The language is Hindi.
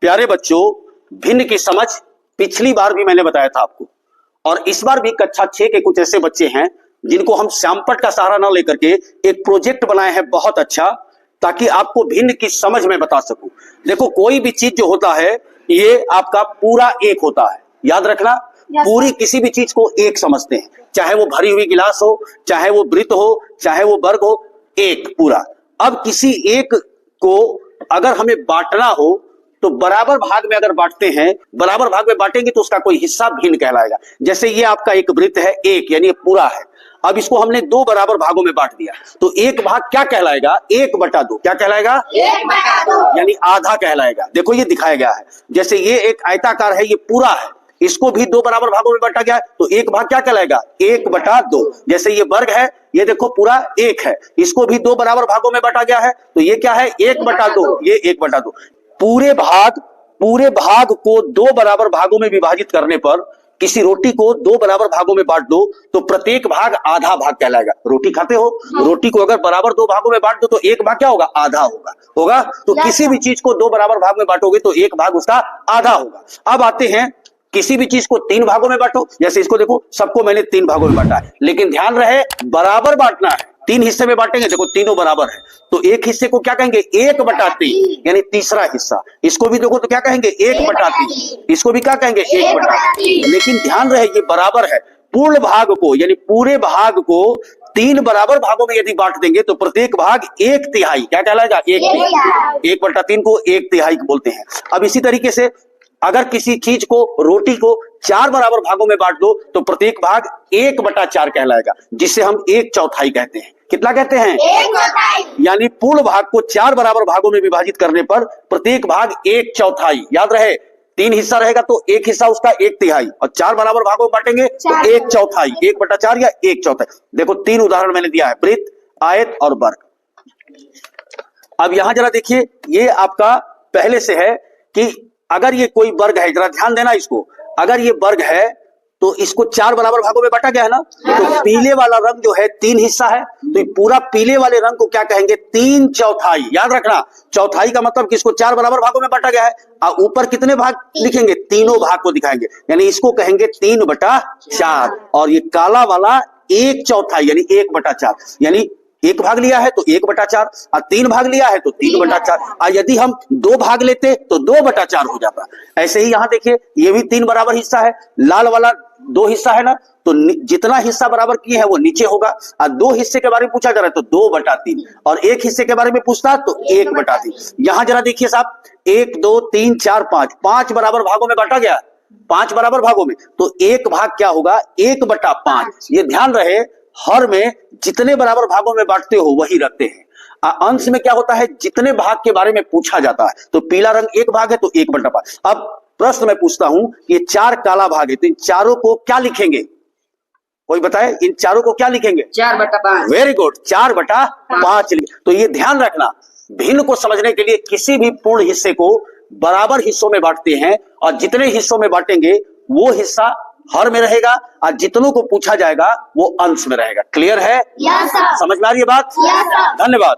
प्यारे बच्चों, भिन्न की समझ पिछली बार भी मैंने बताया था आपको, और इस बार भी कक्षा 6 के कुछ ऐसे बच्चे हैं जिनको हम श्यामपट्ट का सहारा न लेकर के एक प्रोजेक्ट बनाए हैं बहुत अच्छा, ताकि आपको भिन्न की समझ में बता सकूं। देखो, कोई भी चीज जो होता है ये आपका पूरा एक होता है, याद रखना। पूरी किसी भी चीज को एक समझते हैं, चाहे वो भरी हुई गिलास हो, चाहे वो वृत्त हो, चाहे वो वर्ग हो, एक पूरा। अब किसी एक को अगर हमें बांटना हो तो बराबर भाग में अगर बांटते हैं, बराबर भाग में बांटेंगे तो उसका कोई हिस्सा भिन्न कहलाएगा। जैसे ये आपका एक वृत्त है, एक यानी पूरा है। अब इसको हमने दो बराबर भागों में बांट दिया तो एक भाग क्या कहलाएगा? 1/2। क्या कहलाएगा? 1/2 यानी आधा कहलाएगा। देखो ये दिखाया गया है, जैसे ये एक आयताकार है, ये पूरा है, इसको भी दो बराबर भागों में बांटा गया है तो एक भाग क्या कहलाएगा? 1/2। जैसे ये वर्ग है, ये देखो पूरा एक है, इसको भी दो बराबर भागों में बांटा गया है तो ये क्या है? 1/2। ये 1/2। पूरे भाग को दो बराबर भागों में विभाजित करने पर किसी रोटी को दो बराबर भागों में बांट दो तो प्रत्येक भाग आधा भाग कहलाएगा। रोटी खाते हो, रोटी को अगर बराबर दो भागों में बांट दो तो एक भाग क्या होगा? आधा होगा। तो किसी भी चीज को दो बराबर भाग में बांटोगे तो एक भाग उसका आधा होगा। अब आते हैं, किसी भी चीज को 3 भागों में बांटो। जैसे इसको देखो, सबको मैंने 3 भागों में बांटा है, लेकिन ध्यान रहे बराबर बांटना है। 3 हिस्से में बांटेंगे, देखो तीनों बराबर है तो एक हिस्से को क्या कहेंगे? 1/3 यानी तीसरा हिस्सा। इसको भी देखो तो क्या कहेंगे? 1/3। इसको भी क्या कहेंगे? 1/3। लेकिन ध्यान रहे ये बराबर है। पूर्ण भाग को यानी पूरे भाग को 3 बराबर भागों में यदि बांट देंगे तो प्रत्येक भाग 1/3 क्या कहलाएगा? 1/3 को 1/3 बोलते हैं। अब इसी तरीके से अगर किसी चीज को, रोटी को 4 बराबर भागों में बांट दो तो प्रत्येक भाग 1/4 कहलाएगा, जिसे हम 1/4 कहते हैं। कितना कहते हैं? 1/4। यानी पूर्ण भाग को 4 बराबर भागों में विभाजित करने पर प्रत्येक भाग 1/4। याद रहे, 3 हिस्सा रहेगा तो एक हिस्सा उसका 1/3 और 4 बराबर भागों में बांटेंगे तो 1/4, 1/4 या 1/4। देखो 3 उदाहरण मैंने दिया है, वृत्त, आयत और वर्ग। अब यहां जरा देखिए, ये आपका पहले से है कि अगर ये कोई वर्ग है, जरा ध्यान देना इसको, अगर ये वर्ग है तो इसको 4 बराबर भागों में बांटा गया है ना, तो पीले वाला रंग जो है 3 हिस्सा है तो ये पूरा पीले वाले रंग को क्या कहेंगे? 3/4। याद रखना, चौथाई का मतलब कि इसको 4 बराबर भागों में बांटा गया है। और ऊपर कितने भाग लिखेंगे? तीनों भाग को दिखाएंगे, यानी इसको कहेंगे 3/4। और ये काला वाला 1/4 यानी 1/4, यानी एक भाग लिया है तो 1/4 और 3 भाग लिया है तो 3/4। और यदि हम 2 भाग लेते तो 2/4 हो जाता। ऐसे ही यहां देखिए, ये भी 3 बराबर हिस्सा है, लाल वाला 2 हिस्सा है ना, तो जितना हिस्सा बराबर किए हैं वो नीचे होगा। और 2 हिस्से के बारे में पूछा जा रहा है तो 2/3, और एक हिस्से के बारे में पूछता तो 1/3। यहां जरा देखिए साहब, 1 2 3 4 5 बराबर भागों में बांटा गया, 5 बराबर भागों में, तो एक भाग क्या होगा? 1/5। ये ध्यान रहे, हर में जितने बराबर भागों में बांटते हो वही रखते हैं। अंश में क्या होता है? जितने भाग के बारे में पूछा जाता है, तो पीला रंग एक भाग है तो 1/5। अब प्रश्न मैं पूछता हूं, ये 4 काला भाग है तो इन चारों को क्या लिखेंगे? कोई बताए, इन चारों को क्या लिखेंगे? 4/5। वेरी गुड, 4/5 लिखे। तो ये ध्यान रखना, भिन्न को समझने के लिए किसी भी पूर्ण हिस्से को बराबर हिस्सों में बांटते हैं और जितने हिस्सों में बांटेंगे वो हिस्सा हर में रहेगा और जितनों को पूछा जाएगा वो अंश में रहेगा। क्लियर है? Yes sir. समझ में आ रही है बात? Yes sir. धन्यवाद।